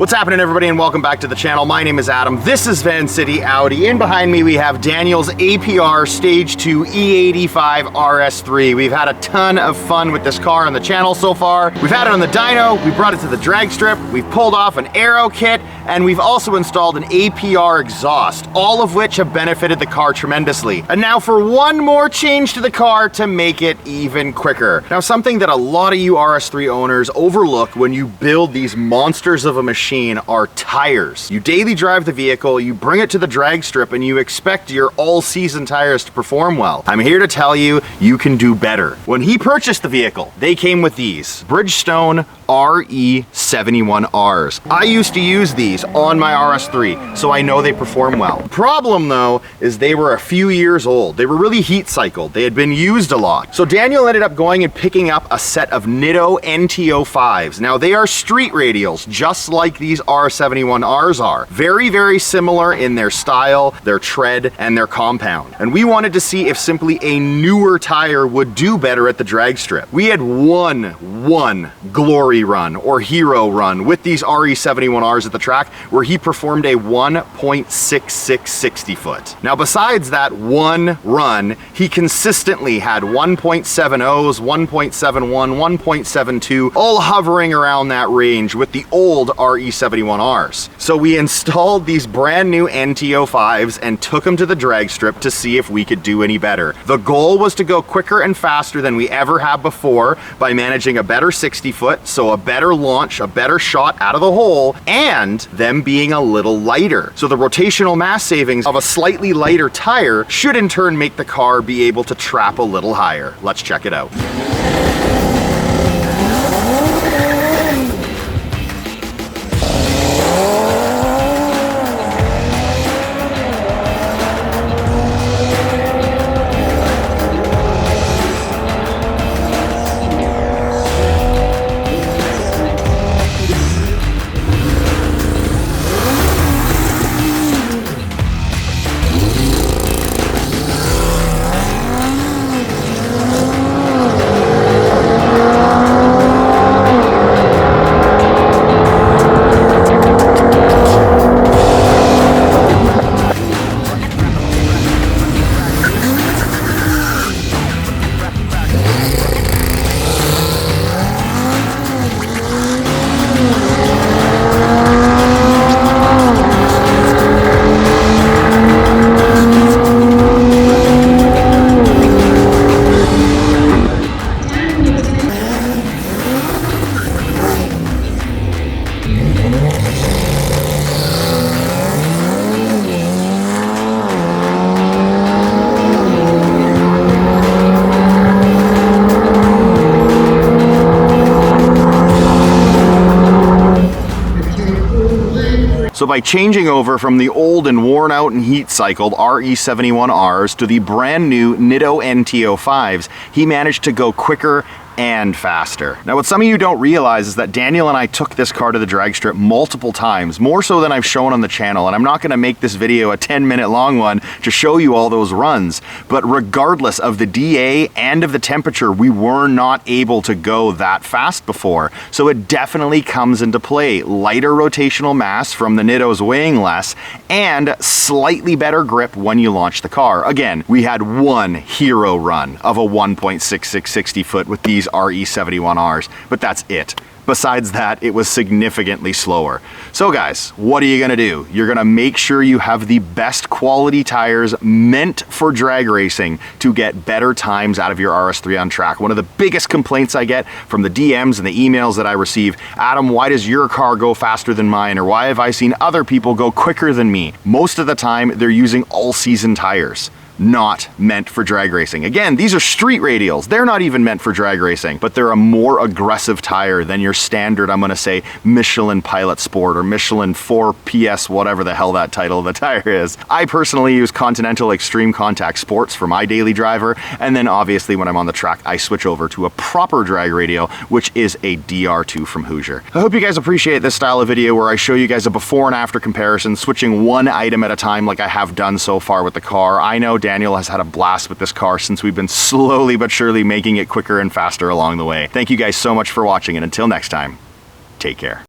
What's happening, everybody, and welcome back to the channel. My name is Adam. This is Vancity Audi. In behind me we have Daniel's APR Stage 2 E85 RS3. We've had a ton of fun with this car on the channel so far. We've had it on the dyno, we brought it to the drag strip, we've pulled off an aero kit, and we've also installed an APR exhaust, all of which have benefited the car tremendously. And now for one more change to the car to make it even quicker. Now, something that a lot of you RS3 owners overlook when you build these monsters of a machine are tires. You daily drive the vehicle, you bring it to the drag strip, and you expect your all-season tires to perform well. I'm here to tell you, you can do better. When he purchased the vehicle, they came with these Bridgestone RE-71Rs. I used to use these on my RS3, so I know they perform well. The problem, though, is they were a few years old. They were really heat cycled. They had been used a lot. So Daniel ended up going and picking up a set of Nitto NT05s. Now, they are street radials, just like these R71Rs are. Very, very similar in their style, their tread, and their compound. And we wanted to see if simply a newer tire would do better at the drag strip. We had one glory run or hero run with these RE71Rs at the track where he performed a 1.66 60 foot. Now, besides that one run, he consistently had 1.70s, 1.71, 1.72, all hovering around that range with the old RE71Rs. So we installed these brand new NT05s and took them to the drag strip to see if we could do any better. The goal was to go quicker and faster than we ever have before by managing a better 60 foot, so a better launch, a better shot out of the hole, and them being a little lighter. So the rotational mass savings of a slightly lighter tire should in turn make the car be able to trap a little higher. Let's check it out. So by changing over from the old and worn out and heat cycled RE71Rs to the brand new Nitto NT05s, he managed to go quicker and faster. Now, what some of you don't realize is that Daniel and I took this car to the drag strip multiple times, more so than I've shown on the channel, and I'm not gonna make this video a 10-minute long one to show you all those runs, but regardless of the DA and of the temperature, we were not able to go that fast before. So it definitely comes into play. Lighter rotational mass from the Nittos weighing less, and slightly better grip when you launch the car. Again, we had one hero run of a 1.66 60 foot with these RE71Rs, but that's it. Besides that, it was significantly slower. So guys, what are you gonna do? You're gonna make sure you have the best quality tires meant for drag racing to get better times out of your RS3 on track. One of the biggest complaints I get from the DMs and the emails that I receive, Adam, why does your car go faster than mine? Or why have I seen other people go quicker than me? Most of the time, they're using all-season tires. not meant for drag racing. Again, these are street radials. They're not even meant for drag racing, but they're a more aggressive tire than your standard, I'm gonna say, Michelin Pilot Sport or Michelin 4PS, whatever the hell that title of the tire is. I personally use Continental Extreme Contact Sports for my daily driver, and then obviously when I'm on the track, I switch over to a proper drag radial, which is a DR2 from Hoosier. I hope you guys appreciate this style of video where I show you guys a before and after comparison, switching one item at a time like I have done so far with the car. I know Daniel has had a blast with this car since we've been slowly but surely making it quicker and faster along the way. Thank you guys so much for watching, and until next time, take care.